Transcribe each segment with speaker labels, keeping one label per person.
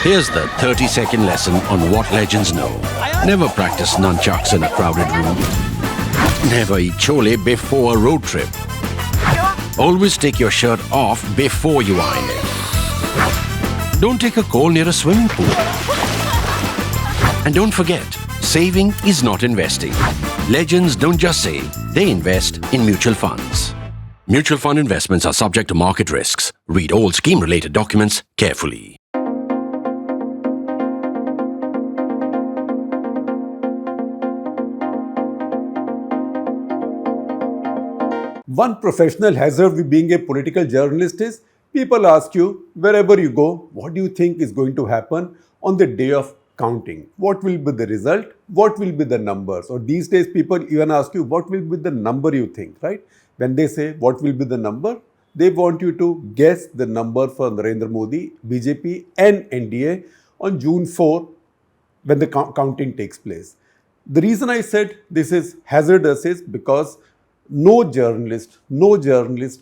Speaker 1: Here's the 30-second lesson on what legends know. Never practice nunchucks in a crowded room. Never eat chole before a road trip. Always take your shirt off before you iron it. Don't take a call near a swimming pool. And don't forget, saving is not investing. Legends don't just save, they invest in mutual funds. Mutual fund investments are subject to market risks. Read all scheme-related documents carefully.
Speaker 2: One professional hazard with being a political journalist is people ask you, wherever you go, what do you think is going to happen on the day of counting? What will be the result? What will be the numbers? Or these days people even ask you, what will be the number you think, right? When they say, what will be the number? They want you to guess the number for Narendra Modi, BJP and NDA on June 4 when the counting takes place. The reason I said this is hazardous is because no journalist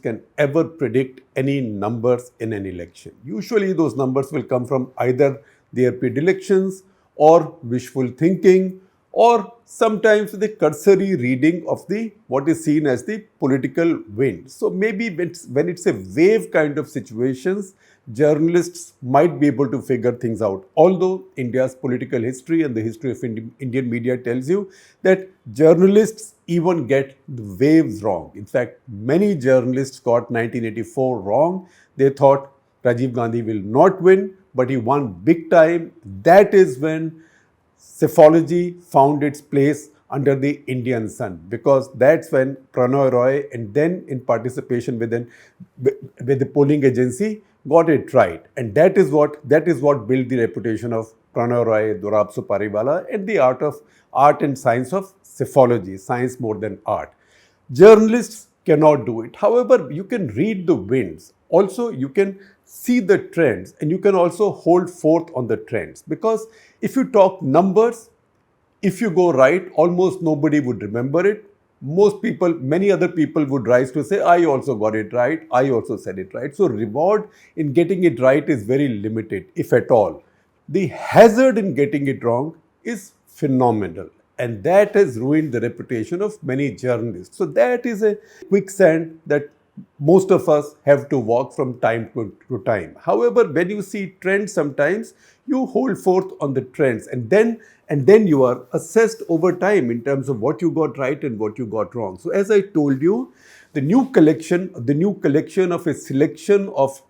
Speaker 2: can ever predict any numbers in an election. Usually those numbers will come from either their predilections or wishful thinking or sometimes the cursory reading of the what is seen as the political wind. So maybe when it's a wave kind of situations, journalists might be able to figure things out. Although India's political history and the history of Indian media tells you that journalists even get the waves wrong. In fact, many journalists got 1984 wrong. They thought Rajiv Gandhi will not win, but he won big time. That is when psephology found its place under the Indian sun, because that's when Prannoy Roy and then in participation with the polling agency got it right. And that is what built the reputation of Prannoy Roy, Dorab Supariwala and the art and science of psephology, science more than art. Journalists cannot do it. However, you can read the winds. Also, you can see the trends and you can also hold forth on the trends, because if you talk numbers, if you go right, almost nobody would remember it. Many other people would rise to say, I also got it right, I also said it right. So reward in getting it right is very limited, if at all. The hazard in getting it wrong is phenomenal, and that has ruined the reputation of many journalists. So that is a quicksand that most of us have to walk from time to time. However, when you see trends, sometimes you hold forth on the trends and then you are assessed over time in terms of what you got right and what you got wrong. So as I told you, the new collection of a selection of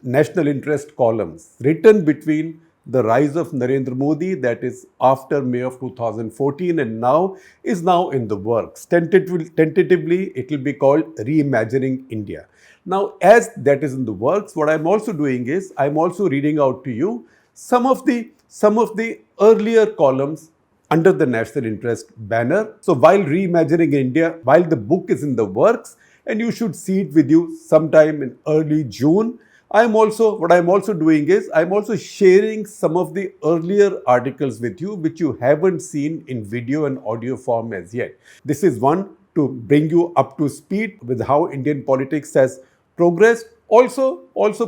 Speaker 2: national interest columns written between the rise of Narendra Modi, that is after May of 2014, and is now in the works. Tentatively, it will be called Reimagining India. Now, as that is in the works, what I'm also doing is I'm also reading out to you some of the earlier columns under the national interest banner. So while Reimagining India, while the book is in the works, and you should see it with you sometime in early June, what I'm also doing is I'm also sharing some of the earlier articles with you which you haven't seen in video and audio form as yet. This is one to bring you up to speed with how Indian politics has progressed. Also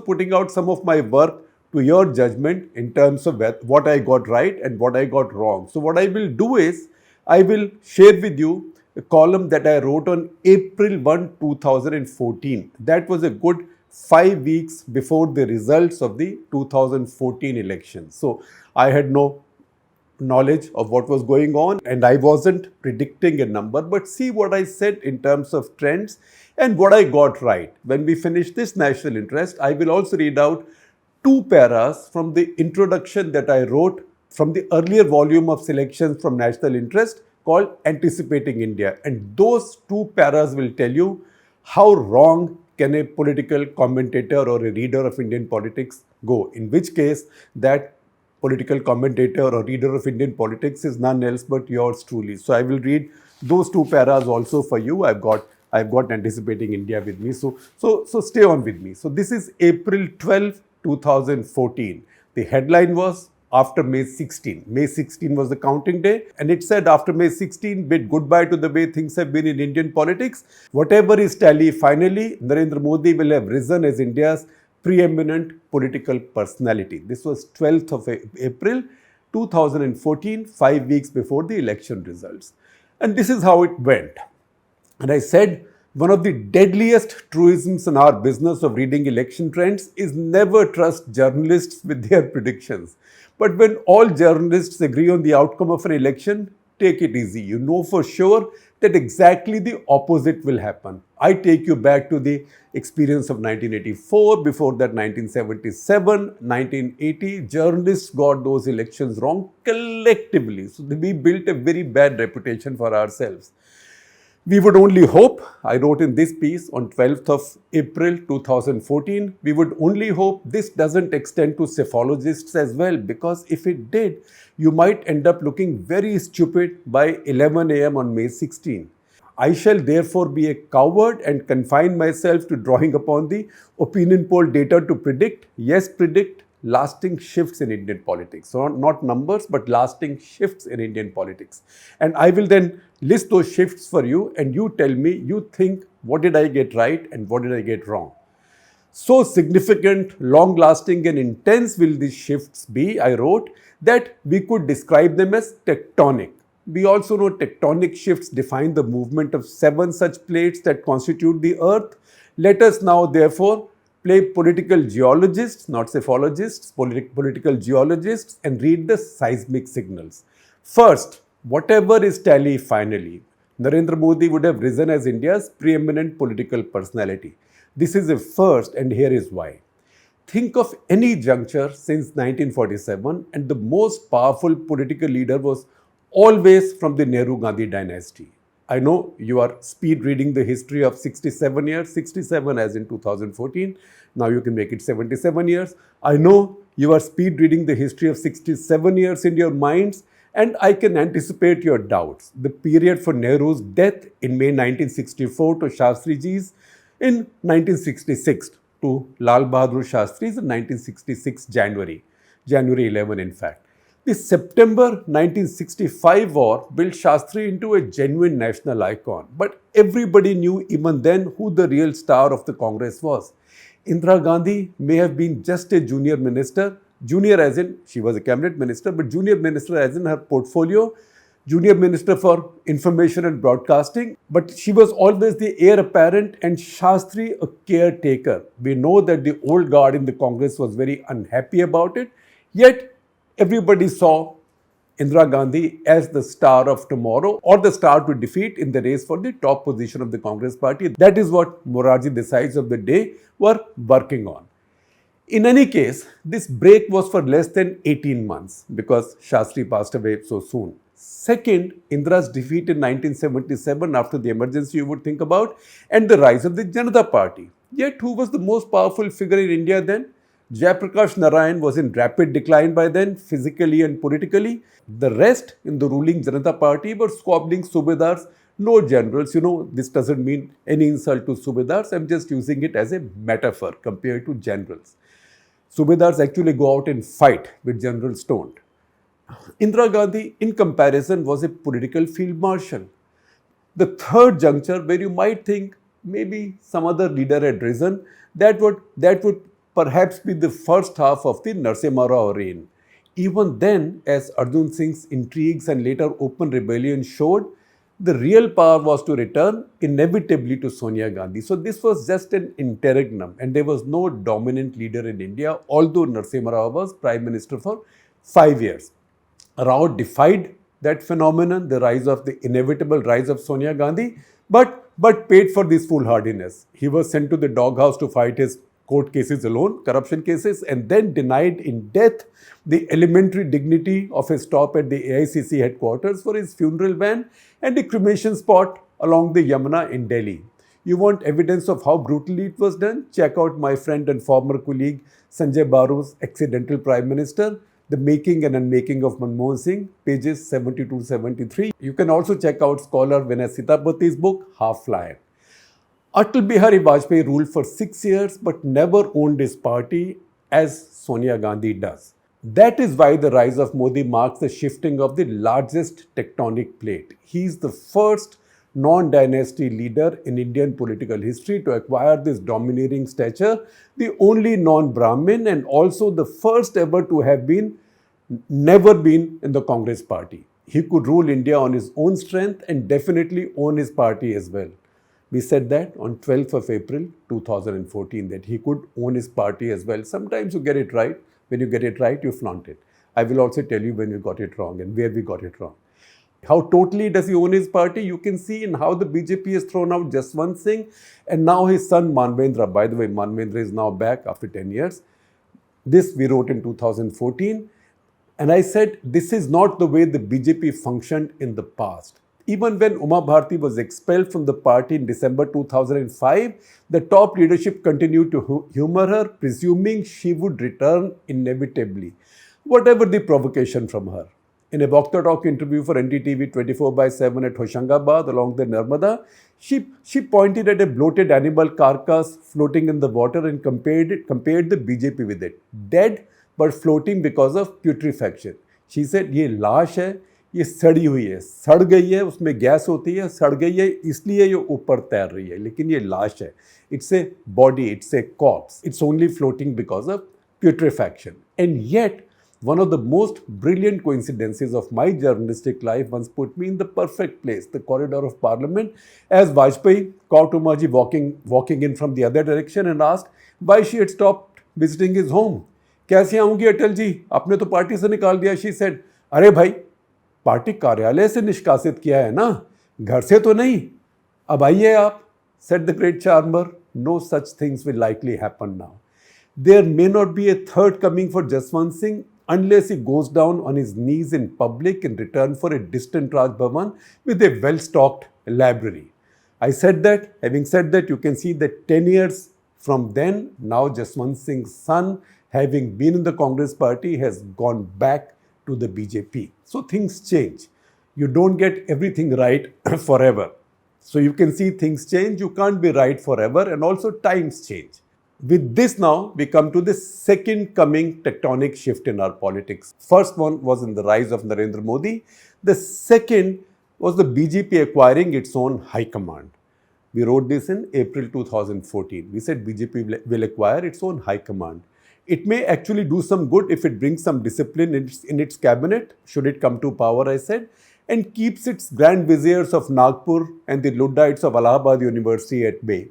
Speaker 2: putting out some of my work to your judgment in terms of what I got right and what I got wrong. So what I will do is I will share with you a column that I wrote on April 1, 2014. That was a good 5 weeks before the results of the 2014 election. So I had no knowledge of what was going on and I wasn't predicting a number, but see what I said in terms of trends and what I got right. When we finish this national interest, I will also read out 2 paras from the introduction that I wrote from the earlier volume of selections from national interest called Anticipating India. And those 2 paras will tell you how wrong can a political commentator or a reader of Indian politics go, in which case that political commentator or reader of Indian politics is none else but yours truly. So I will read those 2 paras also for you. I've got Anticipating India with me. So stay on with me. So this is April 12, 2014. The headline was after May 16. May 16 was the counting day, and it said after May 16, bid goodbye to the way things have been in Indian politics. Whatever is tally, finally, Narendra Modi will have risen as India's pre-eminent political personality. This was 12th of April 2014, 5 weeks before the election results. And this is how it went. And I said, one of the deadliest truisms in our business of reading election trends is never trust journalists with their predictions. But when all journalists agree on the outcome of an election, take it easy. You know for sure that exactly the opposite will happen. I take you back to the experience of 1984, before that 1977, 1980. Journalists got those elections wrong collectively. So we built a very bad reputation for ourselves. We would only hope, I wrote in this piece on 12th of April 2014, we would only hope this doesn't extend to psephologists as well, because if it did, you might end up looking very stupid by 11 a.m. on May 16. I shall therefore be a coward and confine myself to drawing upon the opinion poll data to predict, yes, predict, lasting shifts in Indian politics. So not numbers, but lasting shifts in Indian politics. And I will then list those shifts for you, and you tell me, you think, what did I get right and what did I get wrong? So significant, long-lasting and intense will these shifts be, I wrote, that we could describe them as tectonic. We also know tectonic shifts define the movement of 7 such plates that constitute the earth. Let us now therefore play political geologists, not psephologists, political geologists, and read the seismic signals. First, whatever is tally finally, Narendra Modi would have risen as India's preeminent political personality. This is a first, and here is why. Think of any juncture since 1947, and the most powerful political leader was always from the Nehru-Gandhi dynasty. I know you are speed reading the history of 67 years, 67 as in 2014. Now you can make it 77 years. I know you are speed reading the history of 67 years in your minds, and I can anticipate your doubts. The period for Nehru's death in May 1964 to Shastriji's in 1966 to Lal Bahadur Shastri's in 1966 January 11 in fact. The September 1965 war built Shastri into a genuine national icon. But everybody knew even then who the real star of the Congress was. Indira Gandhi may have been just a junior minister, junior as in she was a cabinet minister, but junior minister as in her portfolio, junior minister for information and broadcasting. But she was always the heir apparent and Shastri a caretaker. We know that the old guard in the Congress was very unhappy about it. Yet, everybody saw Indira Gandhi as the star of tomorrow or the star to defeat in the race for the top position of the Congress party. That is what Morarji Desais of the day were working on. In any case, this break was for less than 18 months because Shastri passed away so soon. Second, Indira's defeat in 1977 after the emergency you would think about, and the rise of the Janata Party. Yet who was the most powerful figure in India then? Jayaprakash Narayan was in rapid decline by then, physically and politically. The rest in the ruling Janata Party were squabbling subedars, no generals. You know, this doesn't mean any insult to subedars. I'm just using it as a metaphor compared to generals. Subedars actually go out and fight, which generals don't. Indira Gandhi, in comparison, was a political field marshal. The third juncture where you might think maybe some other leader had risen, that would perhaps be the first half of the Narasimha Rao reign. Even then, as Arjun Singh's intrigues and later open rebellion showed, the real power was to return inevitably to Sonia Gandhi. So this was just an interregnum and there was no dominant leader in India, although Narasimha Rao was Prime Minister for 5 years. Rao defied that phenomenon, the inevitable rise of Sonia Gandhi, but paid for this foolhardiness. He was sent to the doghouse to fight his court cases alone, corruption cases, and then denied in death the elementary dignity of a stop at the AICC headquarters for his funeral van and a cremation spot along the Yamuna in Delhi. You want evidence of how brutally it was done? Check out my friend and former colleague Sanjay Baru's accidental Prime Minister, The Making and Unmaking of Manmohan Singh, pages 72-73. You can also check out scholar Vinay Sitapathi's book, Half Lion. Atal Bihari Vajpayee ruled for 6 years but never owned his party as Sonia Gandhi does. That is why the rise of Modi marks the shifting of the largest tectonic plate. He is the first non-Dynasty leader in Indian political history to acquire this domineering stature, the only non-Brahmin and also the first ever to have never been in the Congress party. He could rule India on his own strength and definitely own his party as well. We said that on 12th of April 2014 that he could own his party as well. Sometimes you get it right. When you get it right, you flaunt it. I will also tell you when we got it wrong and where we got it wrong. How totally does he own his party? You can see in how the BJP has thrown out Jaswant Singh and now his son Manvendra. By the way, Manvendra is now back after 10 years. This we wrote in 2014. And I said, this is not the way the BJP functioned in the past. Even when Uma Bharti was expelled from the party in December 2005, the top leadership continued to humor her, presuming she would return inevitably, whatever the provocation from her. In a Walk the Talk interview for NDTV 24/7 at Hoshangabad along the Narmada, she pointed at a bloated animal carcass floating in the water and compared the BJP with it. Dead but floating because of putrefaction. She said, ये लाश है, ये सड़ी हुई है, सड़ गई है, उसमें गैस होती है, सड़ गई है, इसलिए ये ऊपर तैर रही है, लेकिन ये लाश है. It's a body, it's a corpse. It's only floating because of putrefaction. And yet, one of the most brilliant coincidences of my journalistic life once put me in the perfect place, the corridor of Parliament, as Vajpayee caught Umaji walking in from the other direction and asked why she had stopped visiting his home. कैसे आऊंगी अटल जी, आपने तो party से निकाल दिया. She said, अरे भाई, party कार्यालय से निष्कासित किया है ना, घर से तो नहीं, अब आइए आप. Said the great charmer, no such things will likely happen now. There may not be a third coming for Jaswant Singh unless he goes down on his knees in public in return for a distant Raj Bhavan with a well-stocked library. I said that. Having said that, you can see that 10 years from then, now Jaswant Singh's son, having been in the Congress party, has gone back to the BJP. So things change. You don't get everything right forever. So you can see things change. You can't be right forever, and also times change. With this now, we come to the second coming tectonic shift in our politics. First one was in the rise of Narendra Modi. The second was the BJP acquiring its own high command. We wrote this in April 2014. We said BJP will acquire its own high command. It may actually do some good if it brings some discipline in its cabinet, should it come to power, I said, and keeps its grand viziers of Nagpur and the Luddites of Allahabad University at bay.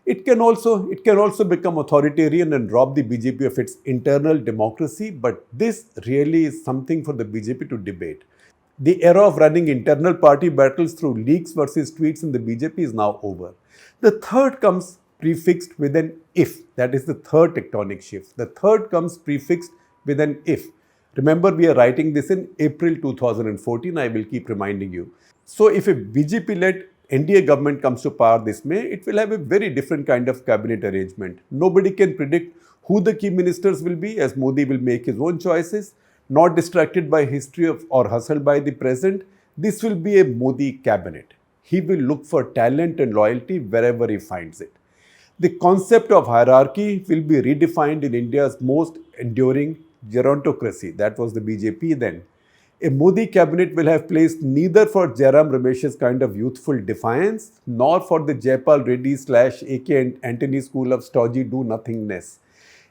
Speaker 2: It can also become authoritarian and rob the BJP of its internal democracy, but this really is something for the BJP to debate. The era of running internal party battles through leaks versus tweets in the BJP is now over. The third comes prefixed with an if. That is the third tectonic shift. The third comes prefixed with an if. Remember, we are writing this in April 2014. I will keep reminding you. So if a BJP-led NDA government comes to power this May, it will have a very different kind of cabinet arrangement. Nobody can predict who the key ministers will be, as Modi will make his own choices, not distracted by history or hustled by the present. This will be a Modi cabinet. He will look for talent and loyalty wherever he finds it. The concept of hierarchy will be redefined in India's most enduring gerontocracy. That was the BJP then. A Modi cabinet will have place neither for Jairam Ramesh's kind of youthful defiance, nor for the Jaipal Reddy / AK and Antony school of stodgy do-nothingness.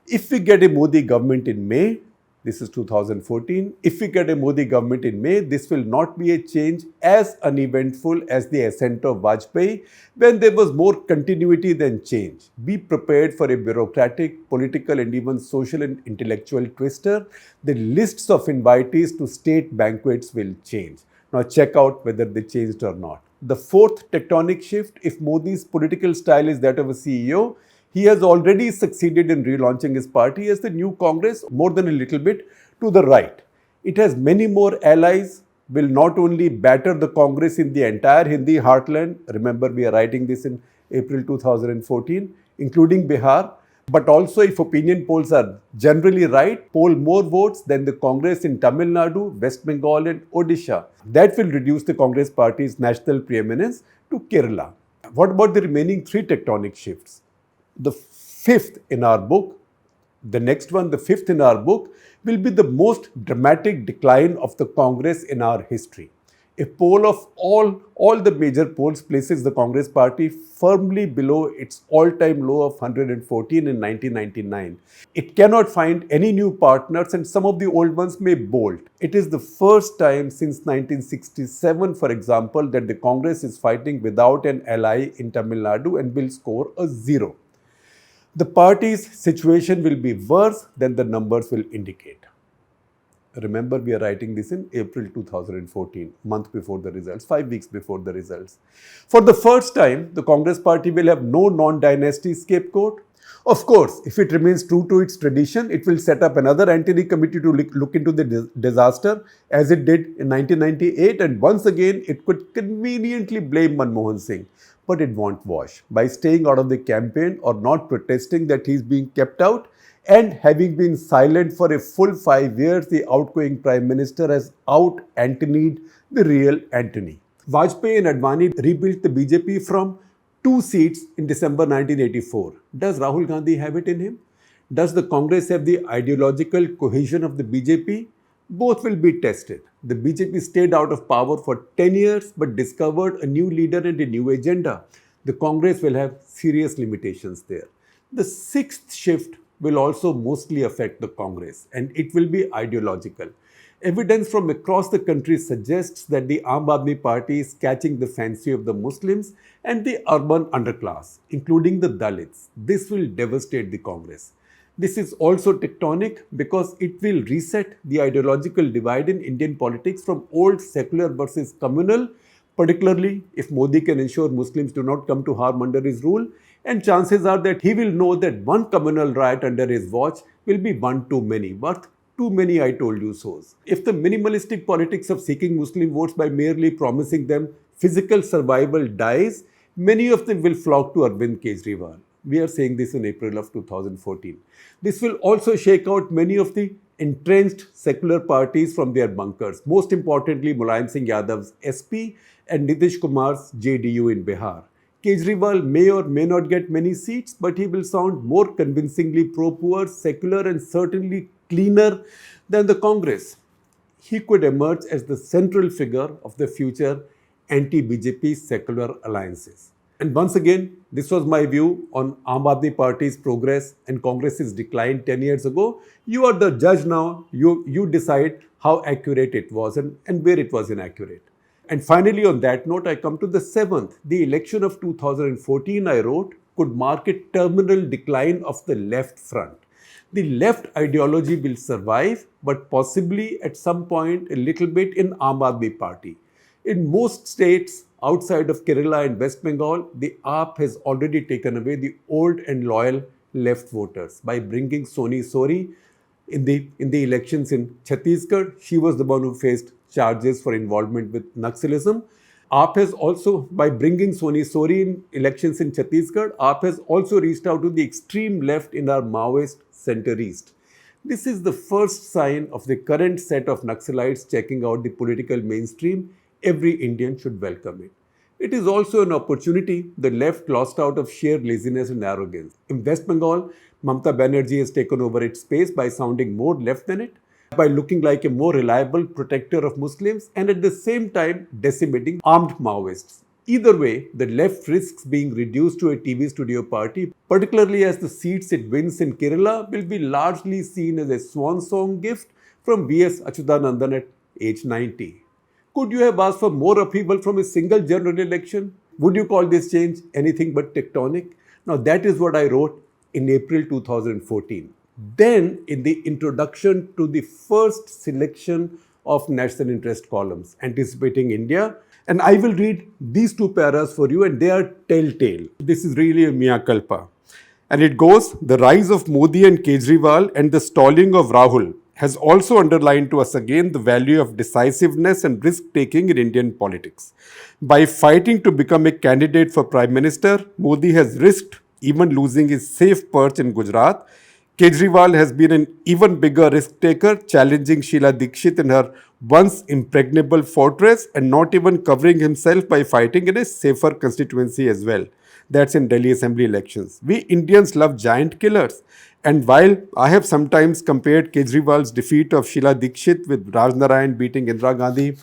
Speaker 2: If we get a Modi government in May, this is 2014, if we get a Modi government in May, this will not be a change as uneventful as the ascent of Vajpayee, when there was more continuity than change. Be prepared for a bureaucratic, political and even social and intellectual twister. The lists of invitees to state banquets will change. Now check out whether they changed or not. The fourth tectonic shift, if Modi's political style is that of a CEO, he has already succeeded in relaunching his party as the new Congress more than a little bit to the right. It has many more allies, will not only batter the Congress in the entire Hindi heartland, remember we are writing this in April 2014, including Bihar, but also if opinion polls are generally right, poll more votes than the Congress in Tamil Nadu, West Bengal and Odisha. That will reduce the Congress party's national preeminence to Kerala. What about the remaining three tectonic shifts? The fifth in our book, the fifth in our book, will be the most dramatic decline of the Congress in our history. A poll of all the major polls places the Congress party firmly below its all-time low of 114 in 1999. It cannot find any new partners and some of the old ones may bolt. It is the first time since 1967, for example, that the Congress is fighting without an ally in Tamil Nadu and will score a 0. The party's situation will be worse than the numbers will indicate. Remember, we are writing this in April 2014, month before the results, 5 weeks before the results. For the first time, the Congress party will have no non-Dynasty scapegoat. Of course, if it remains true to its tradition, it will set up another anti committee to look into the disaster as it did in 1998, and once again, it could conveniently blame Manmohan Singh. But it won't wash. By staying out of the campaign or not protesting that he is being kept out, and having been silent for a full 5 years, the outgoing Prime Minister has out-Antonied the real Antony. Vajpayee and Advani rebuilt the BJP from 2 seats in December 1984. Does Rahul Gandhi have it in him? Does the Congress have the ideological cohesion of the BJP? Both will be tested. The BJP stayed out of power for 10 years but discovered a new leader and a new agenda. The Congress will have serious limitations there. The sixth shift will also mostly affect the Congress, and it will be ideological. Evidence from across the country suggests that the Aam Aadmi Party is catching the fancy of the Muslims and the urban underclass, including the Dalits. This will devastate the Congress. This is also tectonic because it will reset the ideological divide in Indian politics from old secular versus communal, particularly if Modi can ensure Muslims do not come to harm under his rule. And chances are that he will know that one communal riot under his watch will be one too many, but too many I told you so's. If the minimalistic politics of seeking Muslim votes by merely promising them physical survival dies, many of them will flock to Arvind Kejriwal. We are saying this in April of 2014. This will also shake out many of the entrenched secular parties from their bunkers, most importantly Mulayam Singh Yadav's SP and Nitish Kumar's JDU in Bihar. Kejriwal may or may not get many seats, but he will sound more convincingly pro-poor, secular and certainly cleaner than the Congress. He could emerge as the central figure of the future anti-BJP secular alliances. And once again, this was my view on Aam Aadmi Party's progress and Congress's decline 10 years ago. You are the judge now. You decide how accurate it was and where it was inaccurate. And finally, on that note, I come to the seventh. The election of 2014, I wrote, could mark a terminal decline of the left front. The left ideology will survive, but possibly at some point a little bit in Aam Aadmi Party. In most states outside of Kerala and West Bengal, the AAP has already taken away the old and loyal left voters by bringing Soni Sori in the elections in Chhattisgarh. She was the one who faced charges for involvement with Naxalism. AAP has also, by bringing Soni Sori in elections in Chhattisgarh, AAP has also reached out to the extreme left in our Maoist center-east. This is the first sign of the current set of Naxalites checking out the political mainstream. Every Indian should welcome it. It is also an opportunity the left lost out of sheer laziness and arrogance. In West Bengal, Mamata Banerjee has taken over its space by sounding more left than it, by looking like a more reliable protector of Muslims and at the same time decimating armed Maoists. Either way, the left risks being reduced to a TV studio party, particularly as the seats it wins in Kerala will be largely seen as a swan song gift from V.S. Achyutanandan at age 90. Could you have asked for more upheaval from a single general election? Would you call this change anything but tectonic? Now that is what I wrote in April 2014. Then, in the introduction to the first selection of national interest columns, Anticipating India, and I will read these two paras for you, and they are telltale. This is really a mea culpa. And it goes, the rise of Modi and Kejriwal and the stalling of Rahul has also underlined to us again the value of decisiveness and risk-taking in Indian politics. By fighting to become a candidate for Prime Minister, Modi has risked even losing his safe perch in Gujarat. Kejriwal has been an even bigger risk taker, challenging Sheila Dikshit in her once impregnable fortress and not even covering himself by fighting in a safer constituency as well. That's in Delhi Assembly elections. We Indians love giant killers. And while I have sometimes compared Kejriwal's defeat of Sheila Dikshit with Raj Narayan beating Indira Gandhi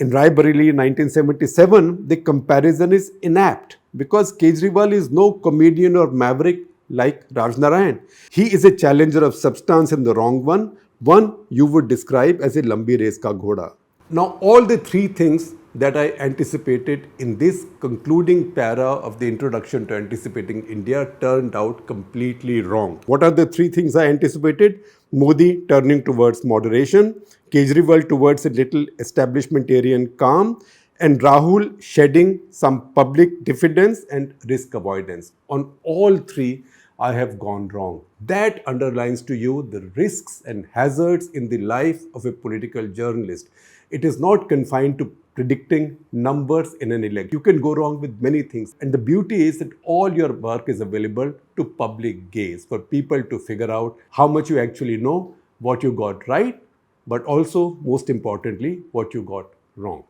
Speaker 2: In Raebareli in 1977, the comparison is inapt because Kejriwal is no comedian or maverick like Raj Narayan. He is a challenger of substance in the wrong one you would describe as a lambi race ka ghoda. Now, all the three things that I anticipated in this concluding para of the introduction to anticipating India turned out completely wrong. What are the three things I anticipated? Modi turning towards moderation, Kejriwal towards a little establishmentarian calm, and Rahul shedding some public diffidence and risk avoidance. On all three, I have gone wrong. That underlines to you the risks and hazards in the life of a political journalist. It is not confined to predicting numbers in an election. You can go wrong with many things. And the beauty is that all your work is available to public gaze for people to figure out how much you actually know, what you got right, but also, most importantly, what you got wrong.